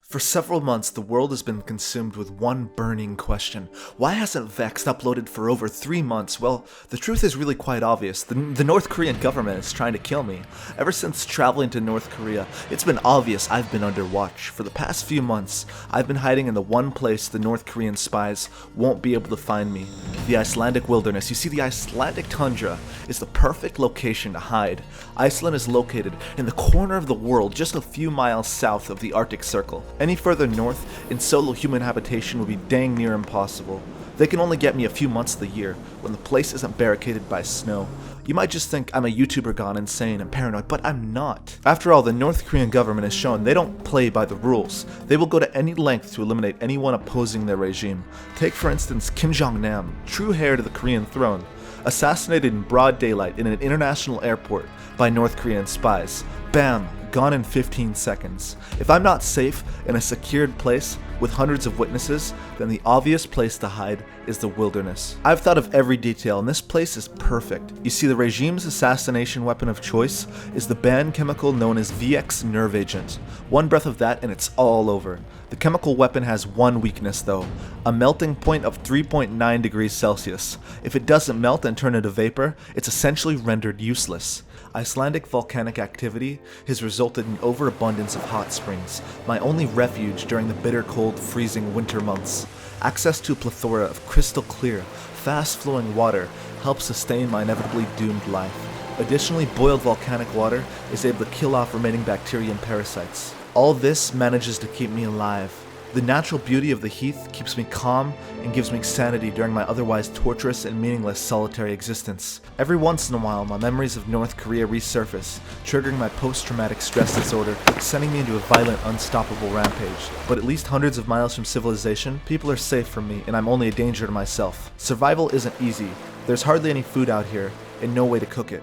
For several months, the world has been consumed with one burning question. Why hasn't Vex uploaded for over 3 months? Well, the truth is really quite obvious. The North Korean government is trying to kill me. Ever since traveling to North Korea, it's been obvious I've been under watch. For the past few months, I've been hiding in the one place the North Korean spies won't be able to find me. The Icelandic Wilderness. You see, the Icelandic tundra is the perfect location to hide. Iceland is located in the corner of the world just a few miles south of the Arctic Circle. Any further north, in solo human habitation would be dang near impossible. They can only get me a few months of the year, when the place isn't barricaded by snow. You might just think I'm a YouTuber gone insane and paranoid, but I'm not. After all, the North Korean government has shown they don't play by the rules. They will go to any length to eliminate anyone opposing their regime. Take for instance Kim Jong-nam, true heir to the Korean throne, assassinated in broad daylight in an international airport by North Korean spies. Bam! Gone in 15 seconds. If I'm not safe in a secured place with hundreds of witnesses, then the obvious place to hide is the wilderness. I've thought of every detail, and this place is perfect. You see, the regime's assassination weapon of choice is the banned chemical known as VX nerve agent. One breath of that and it's all over. The chemical weapon has one weakness though, a melting point of 3.9 degrees Celsius. If it doesn't melt and turn into vapor, it's essentially rendered useless. Icelandic volcanic activity has resulted in overabundance of hot springs, my only refuge during the bitter cold, freezing winter months. Access to a plethora of crystal clear, fast-flowing water helps sustain my inevitably doomed life. Additionally, boiled volcanic water is able to kill off remaining bacteria and parasites. All this manages to keep me alive. The natural beauty of the heath keeps me calm and gives me sanity during my otherwise torturous and meaningless solitary existence. Every once in a while, my memories of North Korea resurface, triggering my post-traumatic stress disorder, sending me into a violent, unstoppable rampage. But at least hundreds of miles from civilization, people are safe from me, and I'm only a danger to myself. Survival isn't easy. There's hardly any food out here, and no way to cook it.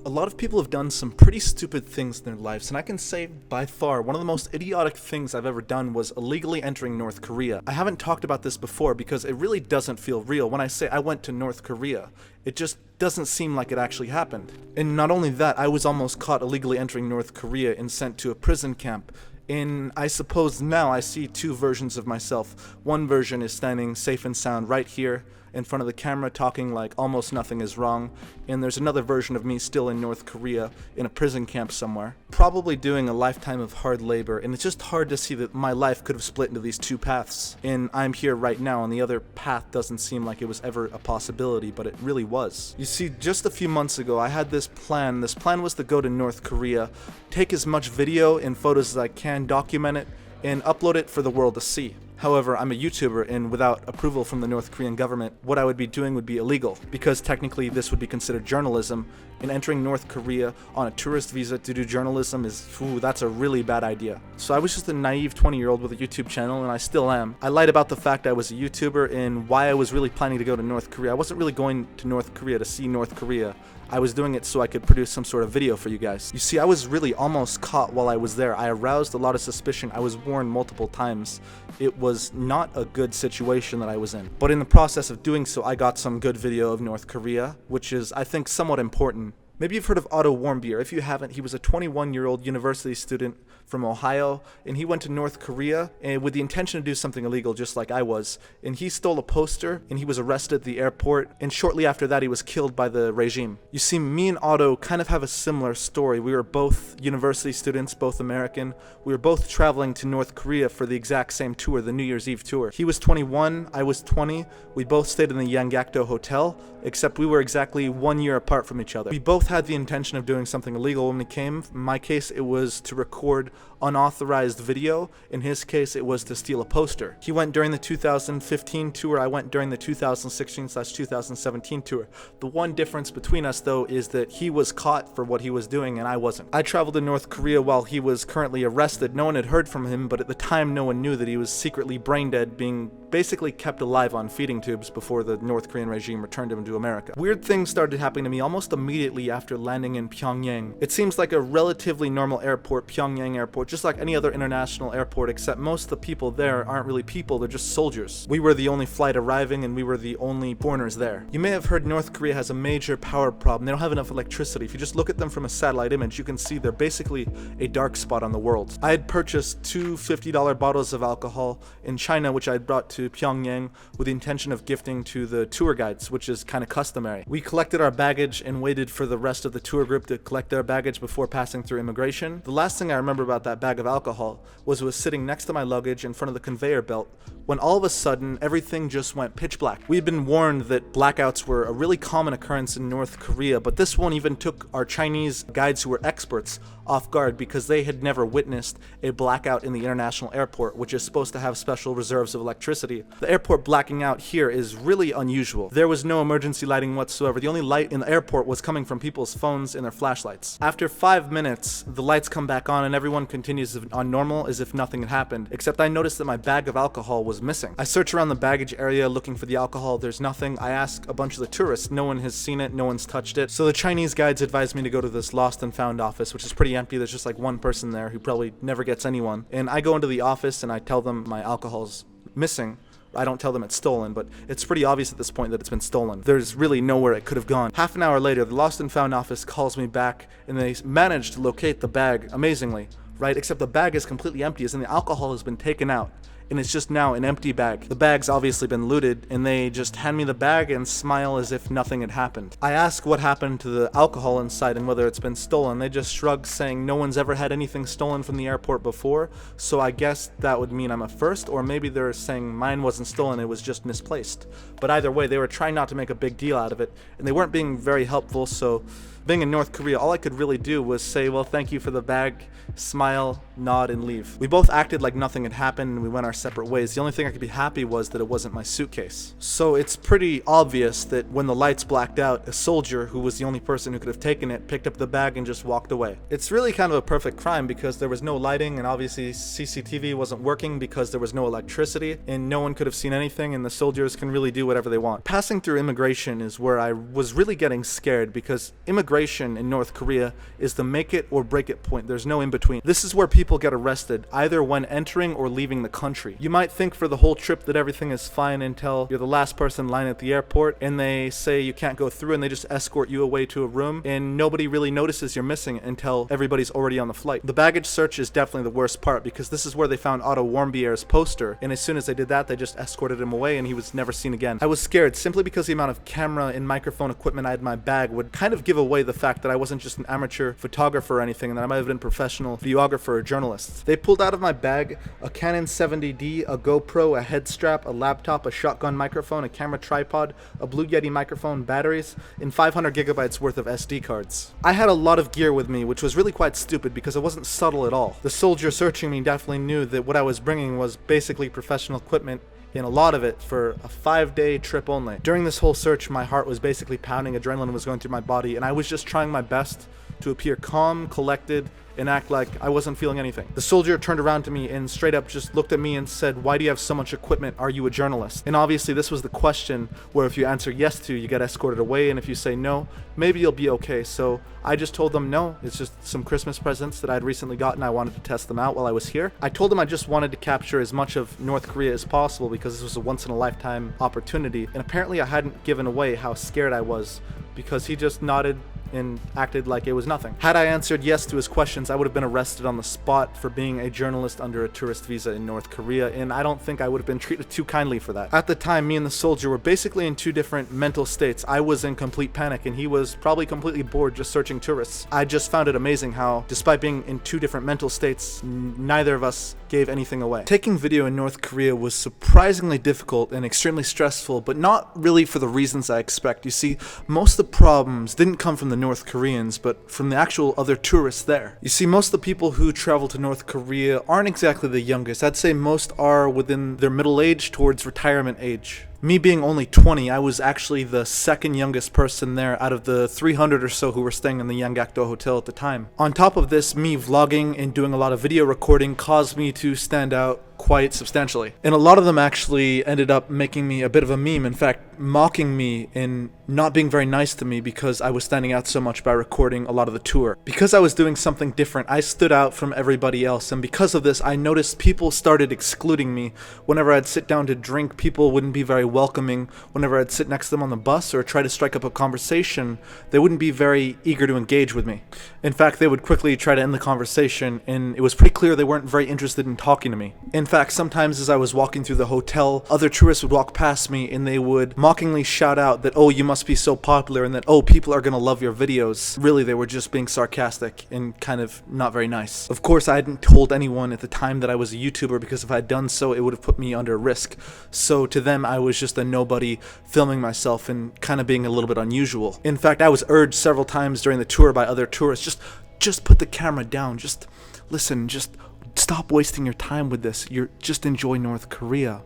A lot of people have done some pretty stupid things in their lives, and I can say by far one of the most idiotic things I've ever done was illegally entering North Korea. I haven't talked about this before because it really doesn't feel real. When I say I went to North Korea, it just doesn't seem like it actually happened. And not only that, I was almost caught illegally entering North Korea and sent to a prison camp. And I suppose now I see two versions of myself. One version is standing safe and sound right here in front of the camera talking like almost nothing is wrong, and there's another version of me still in North Korea in a prison camp somewhere, probably doing a lifetime of hard labor, and it's just hard to see that my life could have split into these two paths, and I'm here right now and the other path doesn't seem like it was ever a possibility, but it really was. You see, just a few months ago I had this plan. This plan was to go to North Korea, take as much video and photos as I can, document it, and upload it for the world to see. However, I'm a YouTuber, and without approval from the North Korean government, what I would be doing would be illegal, because technically this would be considered journalism, and entering North Korea on a tourist visa to do journalism is, that's a really bad idea. So I was just a naive 20-year-old with a YouTube channel, and I still am. I lied about the fact I was a YouTuber and why I was really planning to go to North Korea. I wasn't really going to North Korea to see North Korea. I was doing it so I could produce some sort of video for you guys. You see, I was really almost caught while I was there. I aroused a lot of suspicion. I was warned multiple times. It was not a good situation that I was in. But in the process of doing so, I got some good video of North Korea, which is, I think, somewhat important. Maybe you've heard of Otto Warmbier. If you haven't, he was a 21-year-old university student from Ohio, and he went to North Korea with the intention to do something illegal, just like I was. And he stole a poster, and he was arrested at the airport, and shortly after that he was killed by the regime. You see, me and Otto kind of have a similar story. We were both university students, both American. We were both traveling to North Korea for the exact same tour, the New Year's Eve tour. He was 21, I was 20. We both stayed in the Yanggakdo Hotel, except we were exactly 1 year apart from each other. We both had the intention of doing something illegal when we came. In my case, it was to record unauthorized video. In his case, it was to steal a poster. He went during the 2015 tour. I went during the 2016/2017 tour. The one difference between us, though, is that he was caught for what he was doing and I wasn't. I traveled to North Korea while he was currently arrested. No one had heard from him, but at the time, no one knew that he was secretly brain dead, being basically kept alive on feeding tubes before the North Korean regime returned him to America. Weird things started happening to me almost immediately after landing in Pyongyang. It seems like a relatively normal airport, Pyongyang Airport, just like any other international airport, except most of the people there aren't really people, they're just soldiers. We were the only flight arriving, and we were the only foreigners there. You may have heard North Korea has a major power problem. They don't have enough electricity. If you just look at them from a satellite image, you can see they're basically a dark spot on the world. I had purchased two $50 bottles of alcohol in China, which I had brought to Pyongyang with the intention of gifting to the tour guides, which is kind of customary. We collected our baggage and waited for the rest of the tour group to collect their baggage before passing through immigration. The last thing I remember about that bag of alcohol was it was sitting next to my luggage in front of the conveyor belt when all of a sudden everything just went pitch black. We had been warned that blackouts were a really common occurrence in North Korea, but this one even took our Chinese guides who were experts off guard because they had never witnessed a blackout in the international airport, which is supposed to have special reserves of electricity. The airport blacking out here is really unusual. There was no emergency lighting whatsoever. The only light in the airport was coming from people's phones and their flashlights. After 5 minutes, the lights come back on and everyone continues on normal as if nothing had happened, except I noticed that my bag of alcohol was missing. I search around the baggage area looking for the alcohol. There's nothing. I ask a bunch of the tourists. No one has seen it. No one's touched it. So the Chinese guides advised me to go to this lost and found office, which is pretty empty. There's just like one person there who probably never gets anyone. And I go into the office and I tell them my alcohol's missing. I don't tell them it's stolen, but it's pretty obvious at this point that it's been stolen. There's really nowhere it could have gone. Half an hour later, the lost and found office calls me back and they managed to locate the bag amazingly, right? Except the bag is completely empty, as in the alcohol has been taken out. And it's just now an empty bag. The bag's obviously been looted, and they just hand me the bag and smile as if nothing had happened. I ask what happened to the alcohol inside and whether it's been stolen. They just shrug, saying no one's ever had anything stolen from the airport before, so I guess that would mean I'm a first, or maybe they're saying mine wasn't stolen, it was just misplaced. But either way, they were trying not to make a big deal out of it, and they weren't being very helpful, so being in North Korea, all I could really do was say, well, thank you for the bag, smile, nod, and leave. We both acted like nothing had happened and we went our separate ways. The only thing I could be happy was that it wasn't my suitcase. So it's pretty obvious that when the lights blacked out, a soldier, who was the only person who could have taken it, picked up the bag and just walked away. It's really kind of a perfect crime because there was no lighting and obviously CCTV wasn't working because there was no electricity and no one could have seen anything, and the soldiers can really do whatever they want. Passing through immigration is where I was really getting scared because immigration in North Korea is the make it or break it point. There's no in between. This is where people get arrested, either when entering or leaving the country. You might think for the whole trip that everything is fine until you're the last person in line at the airport and they say you can't go through and they just escort you away to a room and nobody really notices you're missing until everybody's already on the flight. The baggage search is definitely the worst part because this is where they found Otto Warmbier's poster, and as soon as they did that, they just escorted him away and he was never seen again. I was scared simply because the amount of camera and microphone equipment I had in my bag would kind of give away the fact that I wasn't just an amateur photographer or anything, and that I might have been professional videographer or journalist. They pulled out of my bag a Canon 70D, a GoPro, a head strap, a laptop, a shotgun microphone, a camera tripod, a Blue Yeti microphone, batteries, and 500 gigabytes worth of SD cards. I had a lot of gear with me, which was really quite stupid because it wasn't subtle at all. The soldier searching me definitely knew that what I was bringing was basically professional equipment, and a lot of it for a 5-day trip only. During this whole search, my heart was basically pounding, adrenaline was going through my body, and I was just trying my best to appear calm, collected, and act like I wasn't feeling anything. The soldier turned around to me and straight up just looked at me and said, "Why do you have so much equipment? Are you a journalist?" And obviously this was the question where if you answer yes to, you get escorted away, and if you say no, maybe you'll be okay. So I just told them no, it's just some Christmas presents that I'd recently gotten. I wanted to test them out while I was here. I told him I just wanted to capture as much of North Korea as possible because this was a once-in-a-lifetime opportunity, and apparently I hadn't given away how scared I was because he just nodded and acted like it was nothing. Had I answered yes to his questions, I would have been arrested on the spot for being a journalist under a tourist visa in North Korea, and I don't think I would have been treated too kindly for that. At the time, me and the soldier were basically in two different mental states. I was in complete panic, and he was probably completely bored just searching tourists. I just found it amazing how, despite being in two different mental states, neither of us gave anything away. Taking video in North Korea was surprisingly difficult and extremely stressful, but not really for the reasons I expect. You see, most of the problems didn't come from the North Koreans, but from the actual other tourists there. You see, most of the people who travel to North Korea aren't exactly the youngest. I'd say most are within their middle age towards retirement age. Me being only 20, I was actually the second youngest person there out of the 300 or so who were staying in the Illegally hotel at the time. On top of this, me vlogging and doing a lot of video recording caused me to stand out quite substantially. And a lot of them actually ended up making me a bit of a meme, in fact, mocking me and not being very nice to me because I was standing out so much by recording a lot of the tour. Because I was doing something different, I stood out from everybody else, and because of this, I noticed people started excluding me. Whenever I'd sit down to drink, people wouldn't be very welcoming. Whenever I'd sit next to them on the bus or try to strike up a conversation, they wouldn't be very eager to engage with me. In fact, they would quickly try to end the conversation, and it was pretty clear they weren't very interested in talking to me. In fact, sometimes as I was walking through the hotel, other tourists would walk past me and they would mockingly shout out that, oh, you must be so popular, and that, oh, people are gonna love your videos. Really, they were just being sarcastic and kind of not very nice. Of course, I hadn't told anyone at the time that I was a YouTuber, because if I had done so, it would have put me under risk. So to them, I was just a nobody filming myself and kind of being a little bit unusual. In fact, I was urged several times during the tour by other tourists, just put the camera down, just listen, just stop wasting your time with this. You're just enjoy North Korea.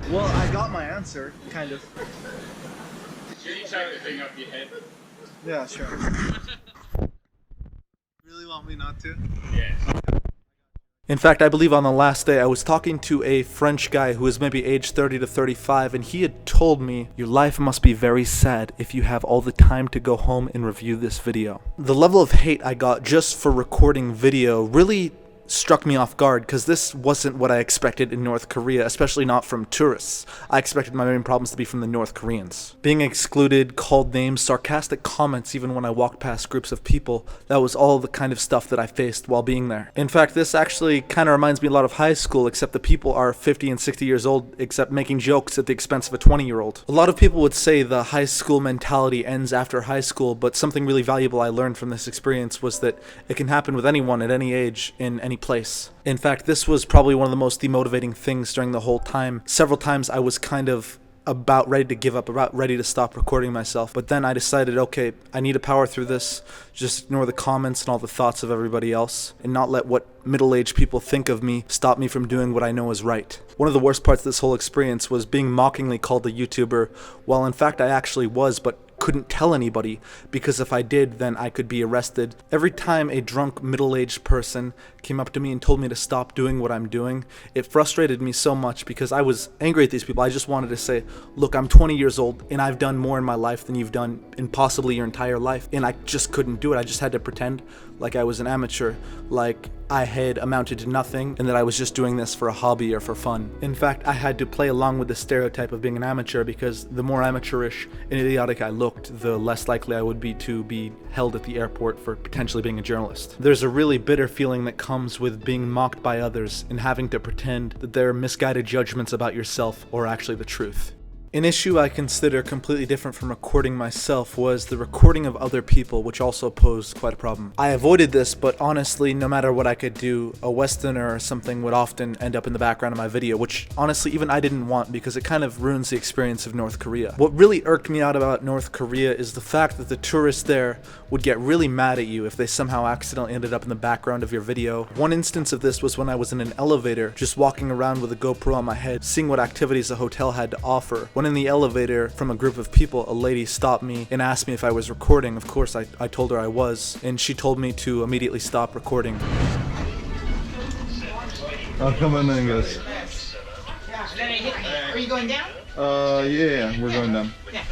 Well, I got my answer, kind of. Can you take the thing up your head? Yeah, sure. Really want me not to? Yes. In fact, I believe on the last day I was talking to a French guy who was maybe age 30 to 35, and he had told me, your life must be very sad if you have all the time to go home and review this video. The level of hate I got just for recording video really struck me off guard, because this wasn't what I expected in North Korea, especially not from tourists. I expected my main problems to be from the North Koreans. Being excluded, called names, sarcastic comments even when I walked past groups of people, that was all the kind of stuff that I faced while being there. In fact, this actually kind of reminds me a lot of high school, except the people are 50 and 60 years old, except making jokes at the expense of a 20-year-old. A lot of people would say the high school mentality ends after high school, but something really valuable I learned from this experience was that it can happen with anyone at any age, in any place. In fact, this was probably one of the most demotivating things during the whole time. Several times I was kind of about ready to give up, about ready to stop recording myself, but then I decided, okay, I need to power through this, just ignore the comments and all the thoughts of everybody else, and not let what middle-aged people think of me stop me from doing what I know is right. One of the worst parts of this whole experience was being mockingly called a YouTuber, while in fact I actually was, but couldn't tell anybody, because if I did, then I could be arrested. Every time a drunk middle-aged person came up to me and told me to stop doing what I'm doing, it frustrated me so much, because I was angry at these people. I just wanted to say, look, I'm 20 years old and I've done more in my life than you've done in possibly your entire life, and I just couldn't do it. I just had to pretend like I was an amateur, like I had amounted to nothing, and that I was just doing this for a hobby or for fun. In fact, I had to play along with the stereotype of being an amateur, because the more amateurish and idiotic I looked, the less likely I would be to be held at the airport for potentially being a journalist. There's a really bitter feeling that comes with being mocked by others and having to pretend that their misguided judgments about yourself are actually the truth. An issue I consider completely different from recording myself was the recording of other people, which also posed quite a problem. I avoided this, but honestly, no matter what I could do, a Westerner or something would often end up in the background of my video, which honestly even I didn't want, because it kind of ruins the experience of North Korea. What really irked me out about North Korea is the fact that the tourists there would get really mad at you if they somehow accidentally ended up in the background of your video. One instance of this was when I was in an elevator, just walking around with a GoPro on my head, seeing what activities the hotel had to offer. When in the elevator, from a group of people, a lady stopped me and asked me if I was recording. Of course, I told her I was, and she told me to immediately stop recording. I'll come in then, guys. Are you going down? Yeah, we're going down. Yeah.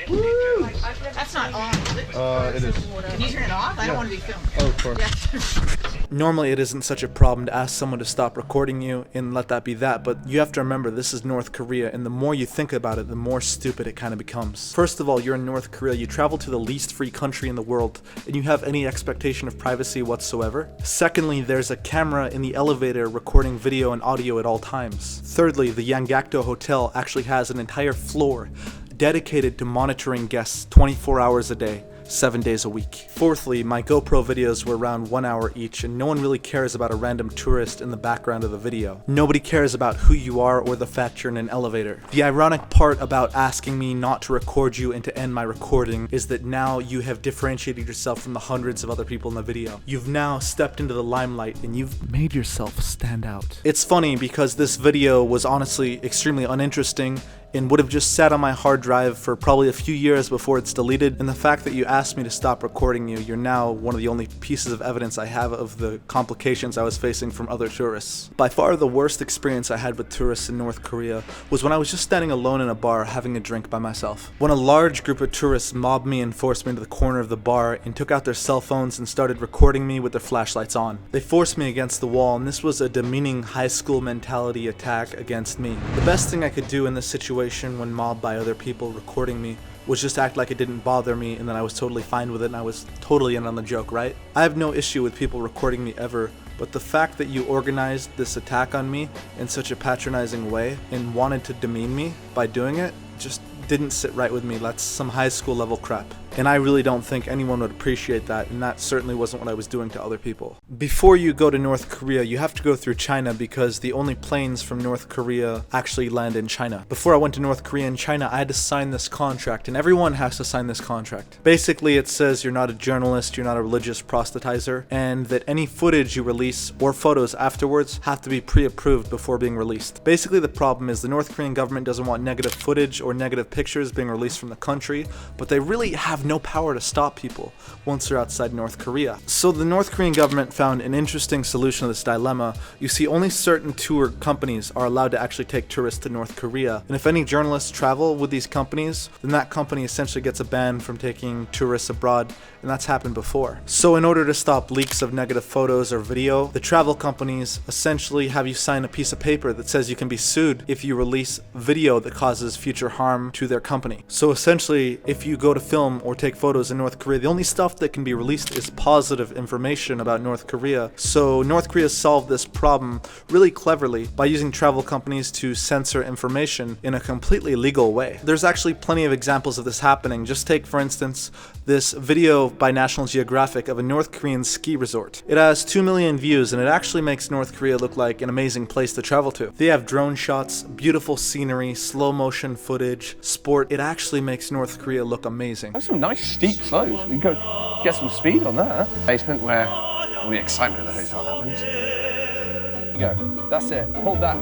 Woo! That's not on, is it? It is. Can you turn it off? I don't want to be filmed. Oh, of course. Yeah. Normally it isn't such a problem to ask someone to stop recording you and let that be that, but you have to remember this is North Korea, and the more you think about it, the more stupid it kind of becomes. First of all, you're in North Korea, you travel to the least free country in the world, and you have any expectation of privacy whatsoever. Secondly, there's a camera in the elevator recording video and audio at all times. Thirdly, the Illegally hotel actually has an entire floor dedicated to monitoring guests 24 hours a day, 7 days a week. Fourthly, my GoPro videos were around 1 hour each, and no one really cares about a random tourist in the background of the video. Nobody cares about who you are or the fact you're in an elevator. The ironic part about asking me not to record you and to end my recording is that now you have differentiated yourself from the hundreds of other people in the video. You've now stepped into the limelight and you've made yourself stand out. It's funny because this video was honestly extremely uninteresting and would have just sat on my hard drive for probably a few years before it's deleted. And the fact that you asked me to stop recording you, you're now one of the only pieces of evidence I have of the complications I was facing from other tourists. By far the worst experience I had with tourists in North Korea was when I was just standing alone in a bar having a drink by myself. When a large group of tourists mobbed me and forced me into the corner of the bar and took out their cell phones and started recording me with their flashlights on. They forced me against the wall, and this was a demeaning high school mentality attack against me. The best thing I could do in this situation when mobbed by other people recording me was just act like it didn't bother me and that I was totally fine with it and I was totally in on the joke, right? I have no issue with people recording me ever, but the fact that you organized this attack on me in such a patronizing way and wanted to demean me by doing it just didn't sit right with me. That's some high school level crap. And I really don't think anyone would appreciate that, and that certainly wasn't what I was doing to other people. Before you go to North Korea, you have to go through China because the only planes from North Korea actually land in China. Before I went to North Korea and China, I had to sign this contract, and everyone has to sign this contract. Basically, it says you're not a journalist, you're not a religious proselytizer, and that any footage you release or photos afterwards have to be pre-approved before being released. Basically, the problem is the North Korean government doesn't want negative footage or negative pictures being released from the country, but they really have no power to stop people once they're outside North Korea. So the North Korean government found an interesting solution to this dilemma. You see, only certain tour companies are allowed to actually take tourists to North Korea, and if any journalists travel with these companies, then that company essentially gets a ban from taking tourists abroad, and that's happened before. So in order to stop leaks of negative photos or video, the travel companies essentially have you sign a piece of paper that says you can be sued if you release video that causes future harm to their company. So essentially, if you go to film or take photos in North Korea, the only stuff that can be released is positive information about North Korea. So North Korea solved this problem really cleverly by using travel companies to censor information in a completely legal way. There's actually plenty of examples of this happening. Just take, for instance, this video by National Geographic of a North Korean ski resort. It has 2 million views, and it actually makes North Korea look like an amazing place to travel to. They have drone shots, beautiful scenery, slow motion footage, sport. It actually makes North Korea look amazing. That's some nice steep slopes. We can go get some speed on that. Basement where all the excitement of the hotel happens. There you go. That's it. Hold that.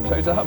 Toes up.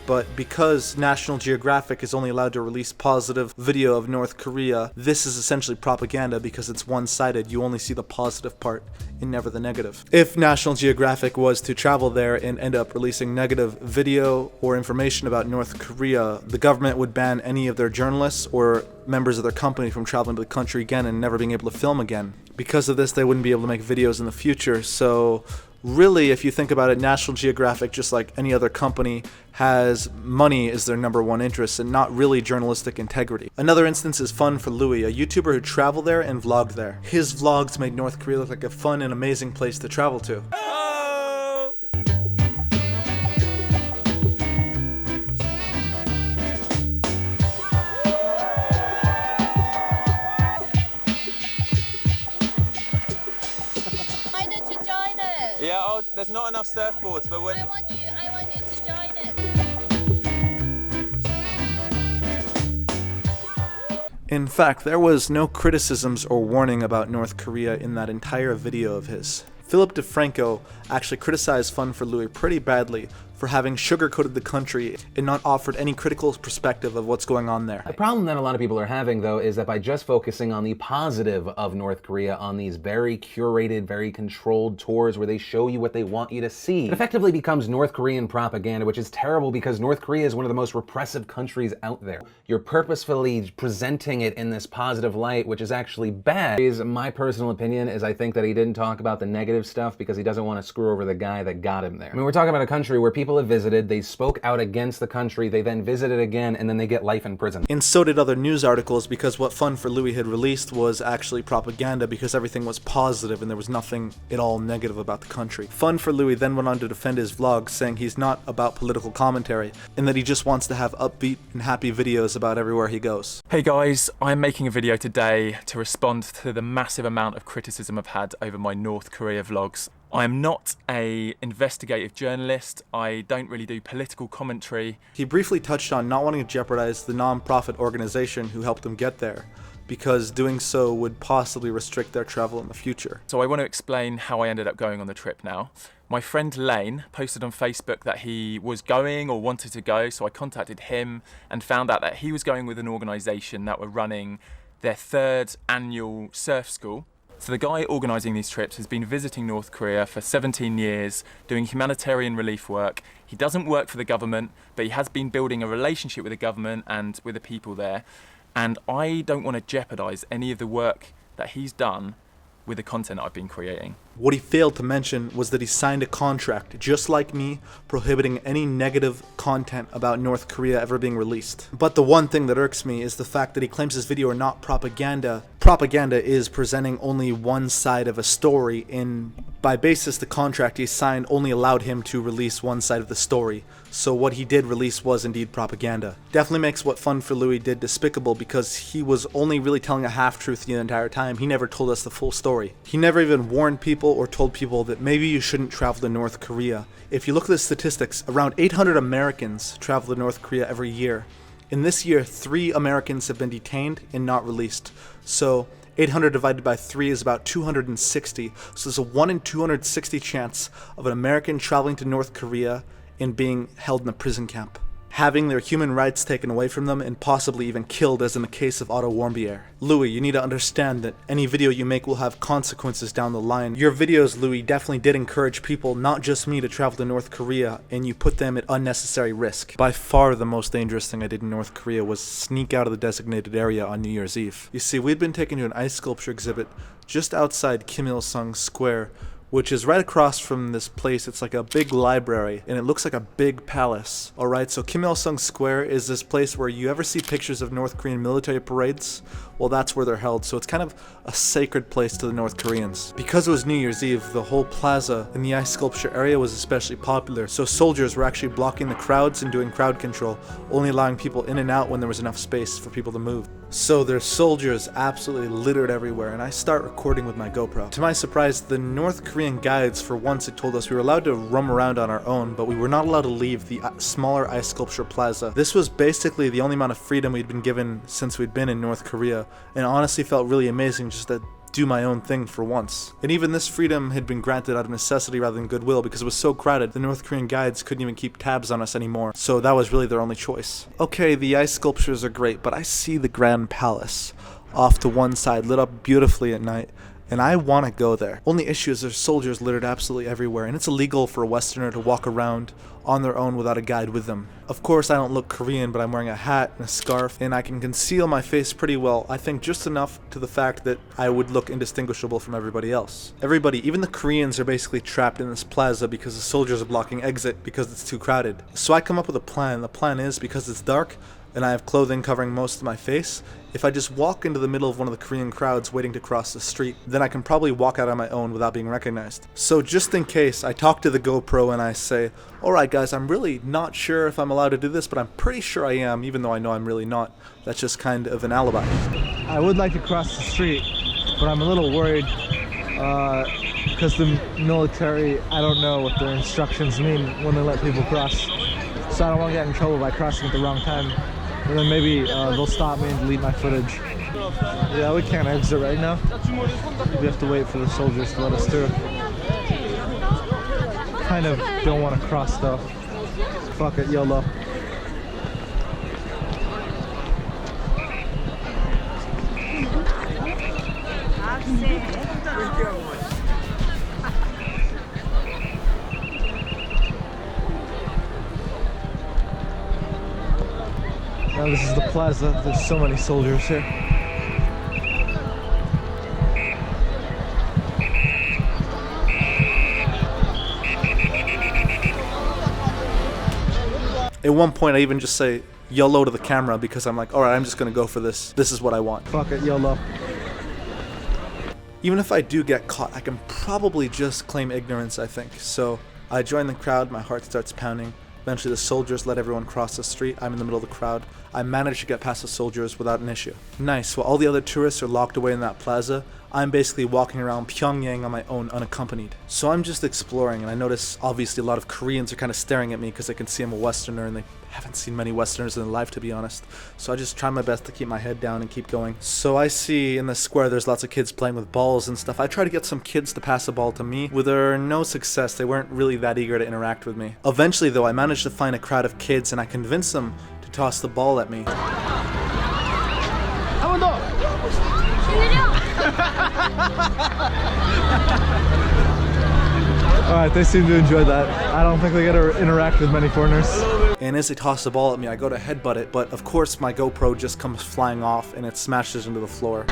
But because National Geographic is only allowed to release positive video of North Korea, this is essentially propaganda because it's one-sided. You only see the positive part and never the negative. If National Geographic was to travel there and end up releasing negative video or information about North Korea, the government would ban any of their journalists or members of their company from traveling to the country again and never being able to film again. Because of this, they wouldn't be able to make videos in the future. So really, if you think about it, National Geographic, just like any other company, has money as their number one interest and not really journalistic integrity. Another instance is FunForLouis, a YouTuber who traveled there and vlogged there. His vlogs made North Korea look like a fun and amazing place to travel to. Why don't you join it? Yeah, there's not enough surfboards, but when... I want you to join it. In fact, there was no criticisms or warning about North Korea in that entire video of his. Philip DeFranco actually criticized FunForLouis pretty badly for having sugarcoated the country and not offered any critical perspective of what's going on there. The problem that a lot of people are having, though, is that by just focusing on the positive of North Korea on these very curated, very controlled tours where they show you what they want you to see, it effectively becomes North Korean propaganda, which is terrible because North Korea is one of the most repressive countries out there. You're purposefully presenting it in this positive light, which is actually bad. My personal opinion is I think that he didn't talk about the negative stuff because he doesn't want to screw over the guy that got him there. I mean, we're talking about a country where people people have visited, they spoke out against the country, they then visited again, and then they get life in prison. And so did other news articles, because what FunForLouis had released was actually propaganda, because everything was positive and there was nothing at all negative about the country. FunForLouis then went on to defend his vlog, saying he's not about political commentary and that he just wants to have upbeat and happy videos about everywhere he goes. Hey guys, I'm making a video today to respond to the massive amount of criticism I've had over my North Korea vlogs. I am not an investigative journalist. I don't really do political commentary. He briefly touched on not wanting to jeopardize the non-profit organization who helped him get there, because doing so would possibly restrict their travel in the future. So I want to explain how I ended up going on the trip now. My friend Lane posted on Facebook that he was going or wanted to go, so I contacted him and found out that he was going with an organisation that were running their 3rd annual surf school. So the guy organising these trips has been visiting North Korea for 17 years, doing humanitarian relief work. He doesn't work for the government, but he has been building a relationship with the government and with the people there. And I don't want to jeopardise any of the work that he's done with the content I've been creating. What he failed to mention was that he signed a contract, just like me, prohibiting any negative content about North Korea ever being released. But the one thing that irks me is the fact that he claims his video are not propaganda. Propaganda is presenting only one side of a story, and by basis the contract he signed only allowed him to release one side of the story. So what he did release was indeed propaganda. Definitely makes what FunForLouis did despicable, because he was only really telling a half-truth the entire time. He never told us the full story. He never even warned people or told people that maybe you shouldn't travel to North Korea. If you look at the statistics, around 800 Americans travel to North Korea every year. In this year, 3 Americans have been detained and not released. So 800 divided by 3 is about 260. So there's a 1 in 260 chance of an American traveling to North Korea and being held in a prison camp, having their human rights taken away from them, and possibly even killed, as in the case of Otto Warmbier. Louis, you need to understand that any video you make will have consequences down the line. Your videos, Louis, definitely did encourage people, not just me, to travel to North Korea, and you put them at unnecessary risk. By far the most dangerous thing I did in North Korea was sneak out of the designated area on New Year's Eve. You see, we'd been taken to an ice sculpture exhibit just outside Kim Il-sung Square, which is right across from this place. It's like a big library, and it looks like a big palace. Alright, so Kim Il-sung Square is this place where you ever see pictures of North Korean military parades? Well, that's where they're held, so it's kind of a sacred place to the North Koreans. Because it was New Year's Eve, the whole plaza in the ice sculpture area was especially popular, so soldiers were actually blocking the crowds and doing crowd control, only allowing people in and out when there was enough space for people to move. So there's soldiers absolutely littered everywhere, and I start recording with my GoPro. To my surprise, the North Korean guides for once had told us we were allowed to roam around on our own, but we were not allowed to leave the smaller ice sculpture plaza. This was basically the only amount of freedom we'd been given since we'd been in North Korea, and honestly felt really amazing just to do my own thing for once. And even this freedom had been granted out of necessity rather than goodwill, because it was so crowded the North Korean guides couldn't even keep tabs on us anymore, so that was really their only choice. Okay, the ice sculptures are great, but I see the Grand Palace off to one side, lit up beautifully at night, and I want to go there. Only issue is there's soldiers littered absolutely everywhere, and it's illegal for a Westerner to walk around on their own without a guide with them. Of course, I don't look Korean, but I'm wearing a hat and a scarf, and I can conceal my face pretty well. I think just enough to the fact that I would look indistinguishable from everybody else. Everybody, even the Koreans, are basically trapped in this plaza because the soldiers are blocking exit because it's too crowded. So I come up with a plan. The plan is, because it's dark and I have clothing covering most of my face, if I just walk into the middle of one of the Korean crowds waiting to cross the street, then I can probably walk out on my own without being recognized. So just in case, I talk to the GoPro and I say, alright guys, I'm really not sure if I'm allowed to do this, but I'm pretty sure I am, even though I know I'm really not. That's just kind of an alibi. I would like to cross the street, but I'm a little worried because the military, I don't know what their instructions mean when they let people cross. So I don't want to get in trouble by crossing at the wrong time. And then maybe they'll stop me and delete my footage. Yeah, we can't exit right now. We have to wait for the soldiers to let us through. Kind of don't want to cross though. Fuck it, YOLO. Now this is the plaza. There's so many soldiers here. At one point I even just say YOLO to the camera because I'm like, alright, I'm just gonna go for this. This is what I want. Fuck it, YOLO. Even if I do get caught, I can probably just claim ignorance, I think. So I join the crowd, my heart starts pounding. Eventually the soldiers let everyone cross the street. I'm in the middle of the crowd. I manage to get past the soldiers without an issue. Nice. While all the other tourists are locked away in that plaza, I'm basically walking around Pyongyang on my own, unaccompanied. So I'm just exploring, and I notice obviously a lot of Koreans are kind of staring at me because they can see I'm a Westerner, and they haven't seen many Westerners in their life, to be honest. So I just try my best to keep my head down and keep going. So I see in the square there's lots of kids playing with balls and stuff. I try to get some kids to pass a ball to me. With no success, they weren't really that eager to interact with me. Eventually though, I managed to find a crowd of kids and I convinced them to toss the ball at me. Alright, they seem to enjoy that. I don't think they get to interact with many foreigners. And as they toss the ball at me, I go to headbutt it, but of course my GoPro just comes flying off and it smashes into the floor.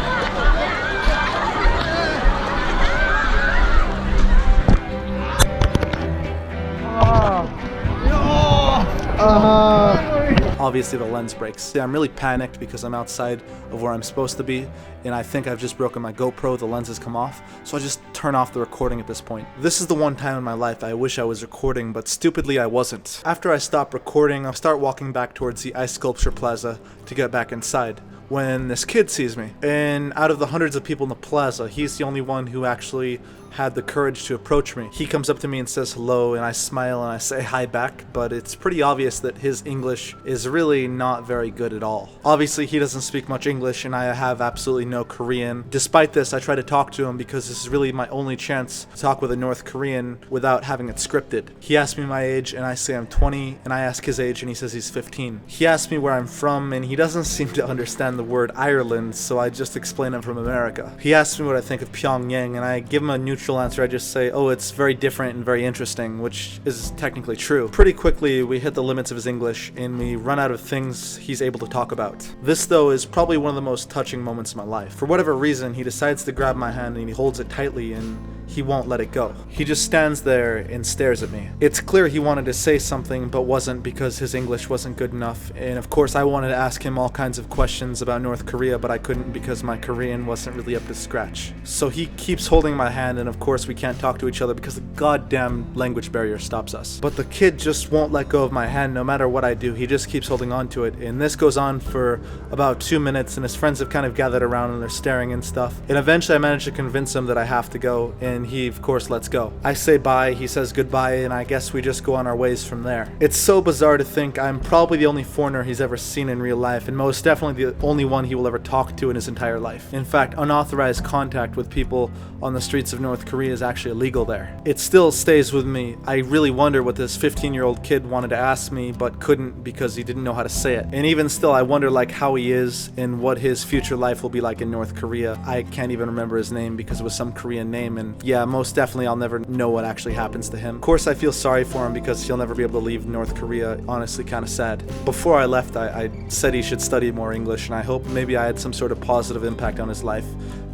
Obviously the lens breaks. I'm really panicked because I'm outside of where I'm supposed to be, and I think I've just broken my GoPro, the lens has come off, so I just turn off the recording at this point. This is the one time in my life I wish I was recording, but stupidly I wasn't. After I stop recording, I'll start walking back towards the ice sculpture plaza to get back inside, when this kid sees me. And out of the hundreds of people in the plaza, he's the only one who actually had the courage to approach me. He comes up to me and says hello, and I smile and I say hi back, but it's pretty obvious that his English is really not very good at all. Obviously he doesn't speak much English and I have absolutely no Korean. Despite this, I try to talk to him because this is really my only chance to talk with a North Korean without having it scripted. He asks me my age and I say I'm 20, and I ask his age and he says he's 15. He asks me where I'm from and he doesn't seem to understand the word Ireland, so I just explain I'm from America. He asks me what I think of Pyongyang and I give him a neutral answer. I just say, oh, it's very different and very interesting, which is technically true. Pretty quickly we hit the limits of his English and we run out of things he's able to talk about. This though is probably one of the most touching moments of my life. For whatever reason, he decides to grab my hand and he holds it tightly and he won't let it go. He just stands there and stares at me. It's clear he wanted to say something but wasn't because his English wasn't good enough, and of course I wanted to ask him all kinds of questions about North Korea, but I couldn't because my Korean wasn't really up to scratch. So he keeps holding my hand, and of course we can't talk to each other because the goddamn language barrier stops us. But the kid just won't let go of my hand no matter what I do. He just keeps holding on to it, and this goes on for about 2 minutes, and his friends have kind of gathered around and they're staring and stuff. And eventually I manage to convince him that I have to go, and he of course lets go. I say bye, he says goodbye, and I guess we just go on our ways from there. It's so bizarre to think I'm probably the only foreigner he's ever seen in real life, and most definitely the only one he will ever talk to in his entire life. In fact, unauthorized contact with people on the streets of North Korea is actually illegal there. It still stays with me. I really wonder what this 15-year-old kid wanted to ask me but couldn't because he didn't know how to say it. And even still, I wonder like how he is and what his future life will be like in North Korea. I can't even remember his name because it was some Korean name, and yeah, most definitely I'll never know what actually happens to him. Of course I feel sorry for him because he'll never be able to leave North Korea. Honestly, kind of sad. Before I left, I said he should study more English, and I hope maybe I had some sort of positive impact on his life,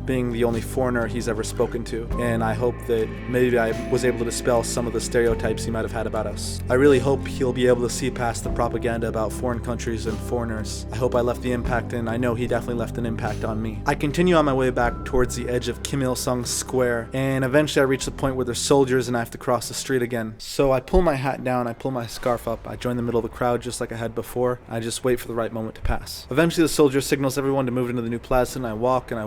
being the only foreigner he's ever spoken to, and I hope that maybe I was able to dispel some of the stereotypes he might have had about us. I really hope he'll be able to see past the propaganda about foreign countries and foreigners. I hope I left the impact, and I know he definitely left an impact on me. I continue on my way back towards the edge of Kim Il-sung Square, and eventually I reach the point where there's soldiers and I have to cross the street again. So I pull my hat down, I pull my scarf up, I join the middle of the crowd just like I had before. I just wait for the right moment to pass. Eventually the soldier signals everyone to move into the new plaza, and I walk, and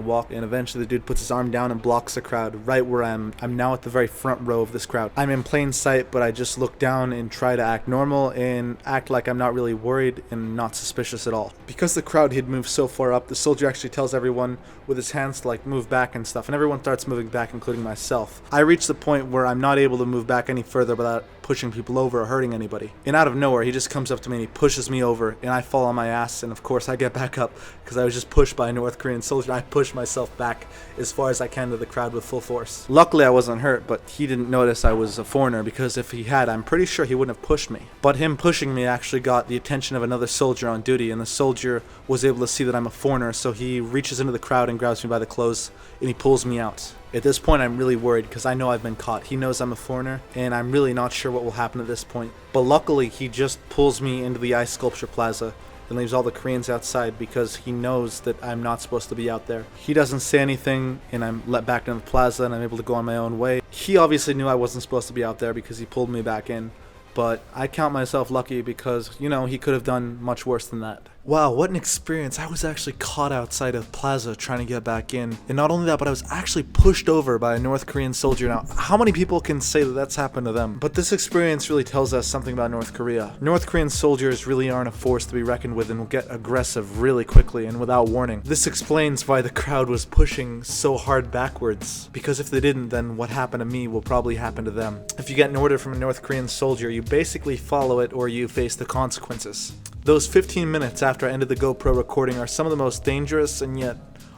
eventually the dude puts his arm down and blocks the crowd right where I'm now at the very front row of this crowd. I'm in plain sight, but I just look down and try to act normal and act like I'm not really worried and not suspicious at all. Because the crowd had moved so far up, the soldier actually tells everyone with his hands to like move back and stuff, and everyone starts moving back, including myself. I reach the point where I'm not able to move back any further without pushing people over or hurting anybody. And out of nowhere, he just comes up to me and he pushes me over, and I fall on my ass, and of course I get back up because I was just pushed by a North Korean soldier. I push myself back as far as I can to the crowd with full force. Luckily I wasn't hurt, but he didn't notice I was a foreigner, because if he had, I'm pretty sure he wouldn't have pushed me. But him pushing me actually got the attention of another soldier on duty, and the soldier was able to see that I'm a foreigner, so he reaches into the crowd and grabs me by the clothes and he pulls me out. At this point, I'm really worried because I know I've been caught. He knows I'm a foreigner, and I'm really not sure what will happen at this point. But luckily, he just pulls me into the ice sculpture plaza and leaves all the Koreans outside because he knows that I'm not supposed to be out there. He doesn't say anything, and I'm let back into the plaza, and I'm able to go on my own way. He obviously knew I wasn't supposed to be out there because he pulled me back in. But I count myself lucky because, you know, he could have done much worse than that. Wow, what an experience. I was actually caught outside of Plaza trying to get back in. And not only that, but I was actually pushed over by a North Korean soldier. Now, how many people can say that that's happened to them? But this experience really tells us something about North Korea. North Korean soldiers really aren't a force to be reckoned with and will get aggressive really quickly and without warning. This explains why the crowd was pushing so hard backwards. Because if they didn't, then what happened to me will probably happen to them. If you get an order from a North Korean soldier, you basically follow it or you face the consequences. Those 15 minutes after I ended the GoPro recording are some of the most dangerous and yet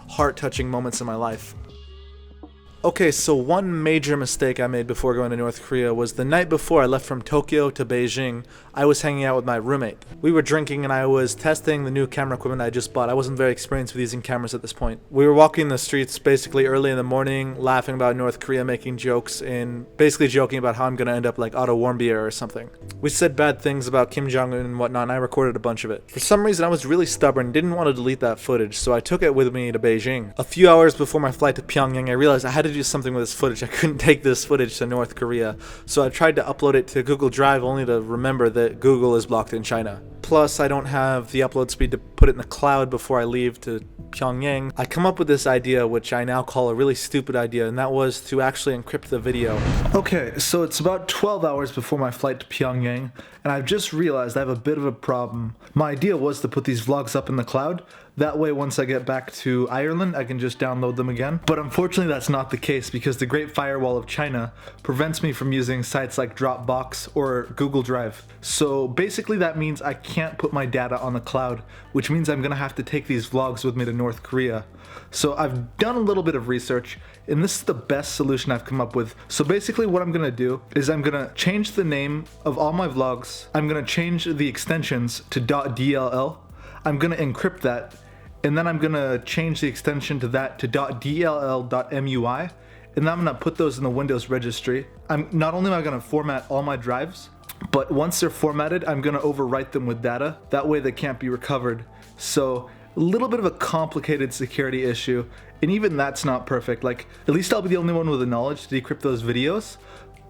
heart-touching moments in my life. Okay, so one major mistake I made before going to North Korea was the night before I left from Tokyo to Beijing, I was hanging out with my roommate. We were drinking and I was testing the new camera equipment I just bought. I wasn't very experienced with using cameras at this point. We were walking the streets basically early in the morning, laughing about North Korea, making jokes, and basically joking about how I'm gonna end up like Otto Warmbier or something. We said bad things about Kim Jong-un and whatnot, and I recorded a bunch of it. For some reason, I was really stubborn, didn't want to delete that footage, so I took it with me to Beijing. A few hours before my flight to Pyongyang, I realized I had to do something with this footage. I couldn't take this footage to North Korea, so I tried to upload it to Google Drive only to remember that Google is blocked in China. Plus, I don't have the upload speed to put it in the cloud before I leave to Pyongyang. I come up with this idea, which I now call a really stupid idea, and that was to actually encrypt the video. Okay, so it's about 12 hours before my flight to Pyongyang, and I've just realized I have a bit of a problem. My idea was to put these vlogs up in the cloud. That way, once I get back to Ireland, I can just download them again. But unfortunately, that's not the case because the Great Firewall of China prevents me from using sites like Dropbox or Google Drive. So basically, that means I can't put my data on the cloud, which means I'm gonna have to take these vlogs with me to North Korea. So I've done a little bit of research, and this is the best solution I've come up with. So basically what I'm gonna do is I'm gonna change the name of all my vlogs. I'm gonna change the extensions to .dll. I'm gonna encrypt that, and then I'm gonna change the extension to that to .dll.mui, and then I'm gonna put those in the Windows registry. Not only am I gonna format all my drives, but once they're formatted, I'm gonna overwrite them with data. That way they can't be recovered. So a little bit of a complicated security issue, and even that's not perfect. Like, at least I'll be the only one with the knowledge to decrypt those videos,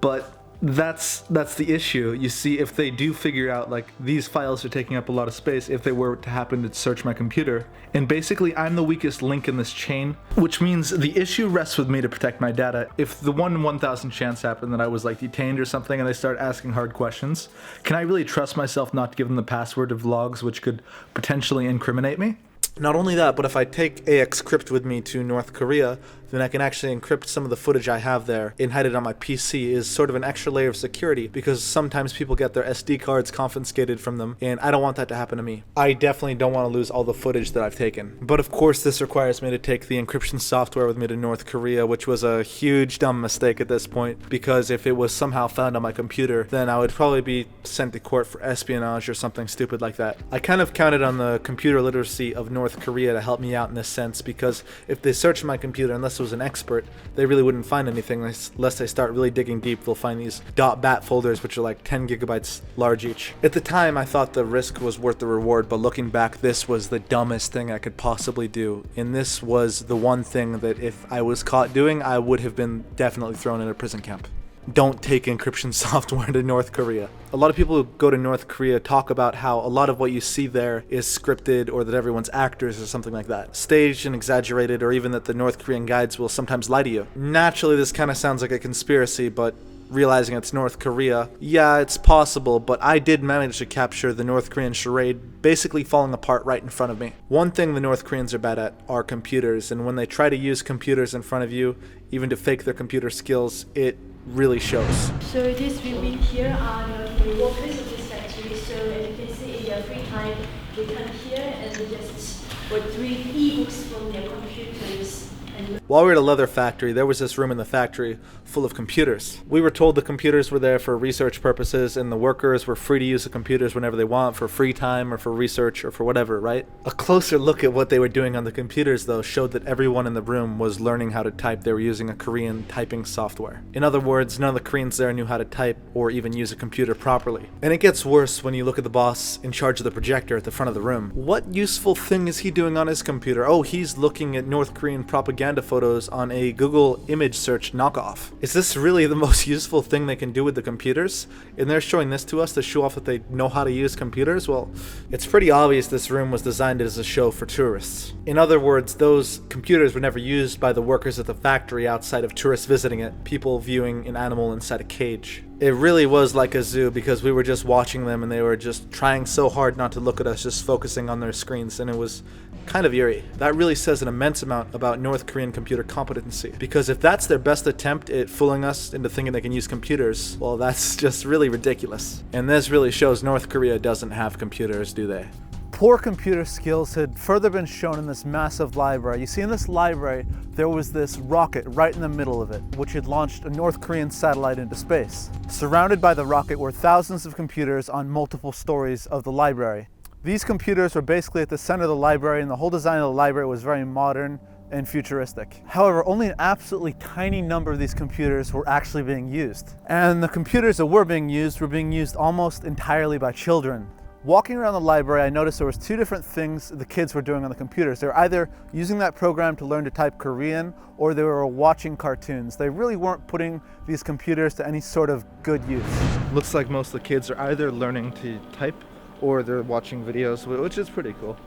but that's the issue. You see, if they do figure out like these files are taking up a lot of space, if they were to happen to search my computer, and basically I'm the weakest link in this chain, which means the issue rests with me to protect my data. If the 1 in 1,000 chance happened that I was like detained or something and they start asking hard questions, can I really trust myself not to give them the password of vlogs which could potentially incriminate me? Not only that, but if I take AXCrypt with me to North Korea, then I can actually encrypt some of the footage I have there and hide it on my PC is sort of an extra layer of security because sometimes people get their SD cards confiscated from them, and I don't want that to happen to me. I definitely don't want to lose all the footage that I've taken. But of course, this requires me to take the encryption software with me to North Korea, which was a huge dumb mistake at this point, because if it was somehow found on my computer, then I would probably be sent to court for espionage or something stupid like that. I kind of counted on the computer literacy of North Korea to help me out in this sense, because if they searched my computer, unless it was an expert, they really wouldn't find anything unless they start really digging deep. They'll find these .bat folders which are like 10 gigabytes large each. At the time, I thought the risk was worth the reward, but looking back, this was the dumbest thing I could possibly do, and this was the one thing that if I was caught doing, I would have been definitely thrown in a prison camp. Don't take encryption software to North Korea. A lot of people who go to North Korea talk about how a lot of what you see there is scripted, or that everyone's actors or something like that. Staged and exaggerated, or even that the North Korean guides will sometimes lie to you. Naturally, this kind of sounds like a conspiracy, but realizing it's North Korea, yeah, it's possible, but I did manage to capture the North Korean charade basically falling apart right in front of me. One thing the North Koreans are bad at are computers, and when they try to use computers in front of you, even to fake their computer skills, it really shows. So these women here are the workers of this factory, so as you can see in their free time, they come here and they just read e-books from their computers. and While we were at a leather factory, there was this room in the factory full of computers. We were told the computers were there for research purposes and the workers were free to use the computers whenever they want for free time or for research or for whatever, right? A closer look at what they were doing on the computers, though, showed that everyone in the room was learning how to type. They were using a Korean typing software. In other words, none of the Koreans there knew how to type or even use a computer properly. And it gets worse when you look at the boss in charge of the projector at the front of the room. What useful thing is he doing on his computer? Oh, he's looking at North Korean propaganda photos on a Google image search knockoff. Is this really the most useful thing they can do with the computers? And they're showing this to us to show off that they know how to use computers? Well, it's pretty obvious this room was designed as a show for tourists. In other words, those computers were never used by the workers at the factory outside of tourists visiting it, people viewing an animal inside a cage. It really was like a zoo because we were just watching them and they were just trying so hard not to look at us, just focusing on their screens, and it was kind of eerie. That really says an immense amount about North Korean computer competency, because if that's their best attempt at fooling us into thinking they can use computers, well, that's just really ridiculous. And this really shows North Korea doesn't have computers, do they? Poor computer skills had further been shown in this massive library. You see, in this library, there was this rocket right in the middle of it, which had launched a North Korean satellite into space. Surrounded by the rocket were thousands of computers on multiple stories of the library. These computers were basically at the center of the library, and the whole design of the library was very modern and futuristic. However, only an absolutely tiny number of these computers were actually being used. And the computers that were being used almost entirely by children. Walking around the library, I noticed there was two different things the kids were doing on the computers. They were either using that program to learn to type Korean, or they were watching cartoons. They really weren't putting these computers to any sort of good use. Looks like most of the kids are either learning to type or they're watching videos, which is pretty cool.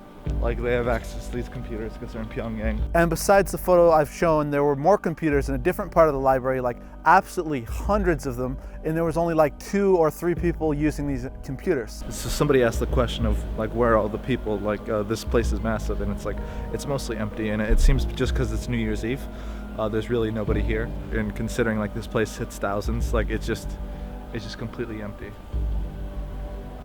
Like, they have access to these computers because they're in Pyongyang. And besides the photo I've shown, there were more computers in a different part of the library, like absolutely hundreds of them, and there was only like 2 or 3 people using these computers. So somebody asked the question of, like, where are all the people? Like, this place is massive, and it's like, it's mostly empty, and it seems just because it's New Year's Eve, there's really nobody here. And considering, like, this place hits thousands, like, it's just completely empty.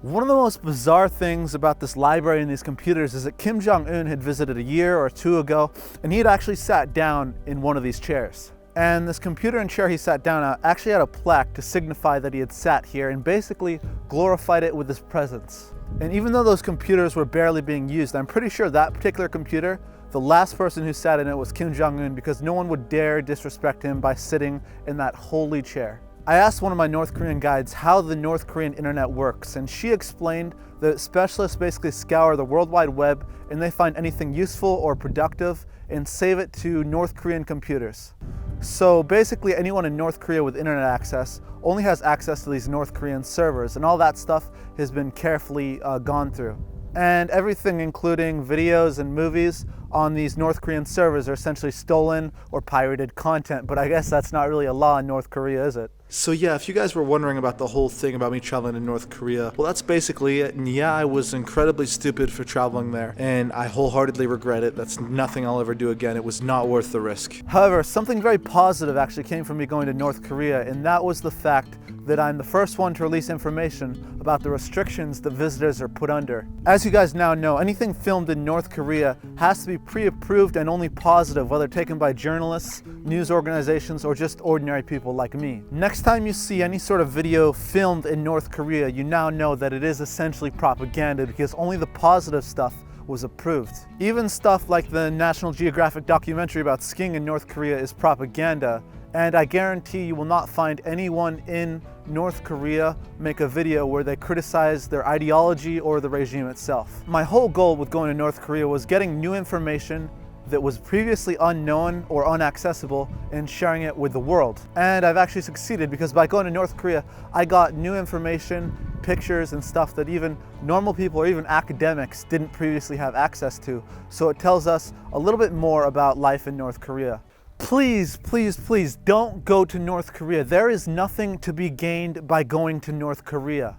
One of the most bizarre things about this library and these computers is that Kim Jong-un had visited a year or 2 ago, and he had actually sat down in one of these chairs. And this computer and chair he sat down at actually had a plaque to signify that he had sat here, and basically glorified it with his presence. And even though those computers were barely being used, I'm pretty sure that particular computer, the last person who sat in it was Kim Jong-un, because no one would dare disrespect him by sitting in that holy chair. I asked one of my North Korean guides how the North Korean internet works, and she explained that specialists basically scour the World Wide Web and they find anything useful or productive and save it to North Korean computers. So basically anyone in North Korea with internet access only has access to these North Korean servers, and all that stuff has been carefully gone through. And everything, including videos and movies on these North Korean servers, are essentially stolen or pirated content, but I guess that's not really a law in North Korea, is it? So yeah, if you guys were wondering about the whole thing about me traveling to North Korea, well, that's basically it. And yeah, I was incredibly stupid for traveling there, and I wholeheartedly regret it. That's nothing I'll ever do again. It was not worth the risk. However, something very positive actually came from me going to North Korea, and that was the fact that I'm the first one to release information about the restrictions that visitors are put under. As you guys now know, anything filmed in North Korea has to be pre-approved and only positive, whether taken by journalists, news organizations, or just ordinary people like me. Next time you see any sort of video filmed in North Korea, you now know that it is essentially propaganda, because only the positive stuff was approved. Even stuff like the National Geographic documentary about skiing in North Korea is propaganda, and I guarantee you will not find anyone in North Korea make a video where they criticize their ideology or the regime itself. My whole goal with going to North Korea was getting new information that was previously unknown or inaccessible and sharing it with the world. And I've actually succeeded, because by going to North Korea, I got new information, pictures and stuff that even normal people or even academics didn't previously have access to. So it tells us a little bit more about life in North Korea. Please, please, please don't go to North Korea. There is nothing to be gained by going to North Korea.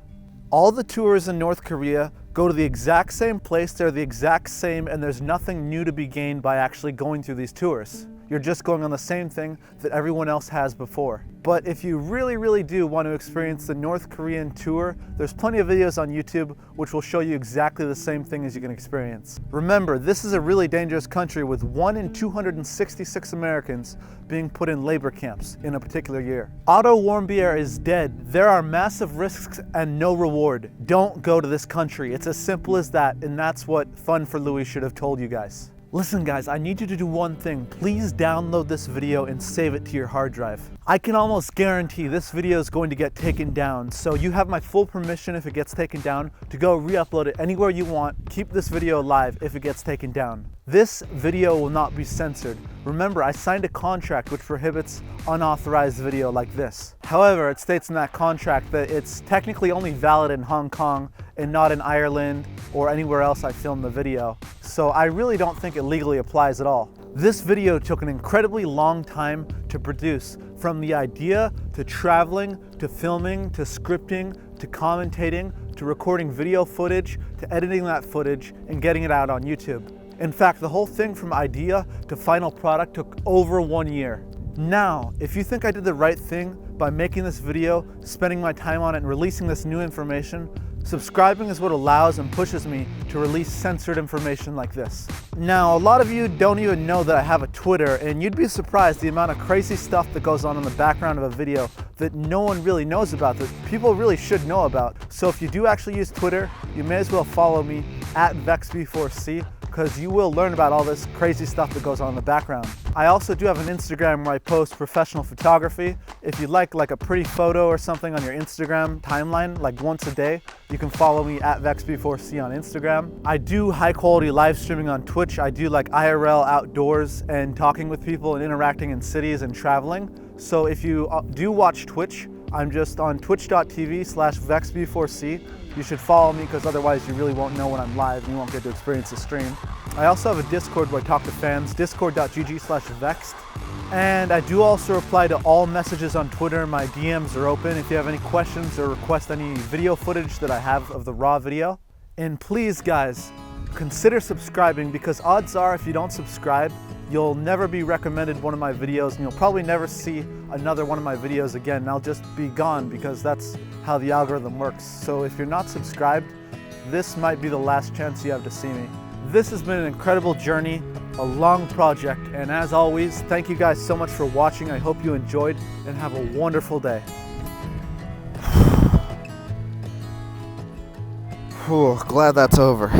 All the tours in North Korea go to the exact same place, they're the exact same, and there's nothing new to be gained by actually going through these tours. You're just going on the same thing that everyone else has before. But if you really do want to experience the North Korean tour, there's plenty of videos on YouTube which will show you exactly the same thing as you can experience. Remember, this is a really dangerous country with 1 in 266 Americans being put in labor camps in a particular year. Otto Warmbier is dead. There are massive risks and no reward. Don't go to this country. It's as simple as that, and that's what FunForLouis should have told you guys. Listen guys, I need you to do one thing. Please download this video and save it to your hard drive. I can almost guarantee this video is going to get taken down, so you have my full permission if it gets taken down to go re-upload it anywhere you want. Keep this video alive if it gets taken down. This video will not be censored. Remember, I signed a contract which prohibits unauthorized video like this. However, it states in that contract that it's technically only valid in Hong Kong and not in Ireland or anywhere else I filmed the video. So I really don't think it legally applies at all. This video took an incredibly long time to produce, from the idea to traveling, to filming, to scripting, to commentating, to recording video footage, to editing that footage and getting it out on YouTube. In fact, the whole thing from idea to final product took over 1 year. Now, if you think I did the right thing by making this video, spending my time on it and releasing this new information, subscribing is what allows and pushes me to release censored information like this. Now, a lot of you don't even know that I have a Twitter, and you'd be surprised the amount of crazy stuff that goes on in the background of a video that no one really knows about, that people really should know about. So if you do actually use Twitter, you may as well follow me at VexB4C, because you will learn about all this crazy stuff that goes on in the background. I also do have an Instagram where I post professional photography. If you'd like a pretty photo or something on your Instagram timeline, like once a day, you can follow me at VexB4C on Instagram. I do high quality live streaming on Twitch. I do like IRL outdoors and talking with people and interacting in cities and traveling. So if you do watch Twitch, I'm just on twitch.tv/VexB4C. You should follow me because otherwise you really won't know when I'm live and you won't get to experience the stream. I also have a Discord where I talk to fans, discord.gg/vexed. And I do also reply to all messages on Twitter. My DMs are open if you have any questions or request any video footage that I have of the raw video. And please guys, consider subscribing, because odds are if you don't subscribe, you'll never be recommended one of my videos and you'll probably never see another one of my videos again, and I'll just be gone because that's how the algorithm works. So if you're not subscribed, this might be the last chance you have to see me. This has been an incredible journey, a long project, and as always, thank you guys so much for watching. I hope you enjoyed and have a wonderful day. Glad that's over.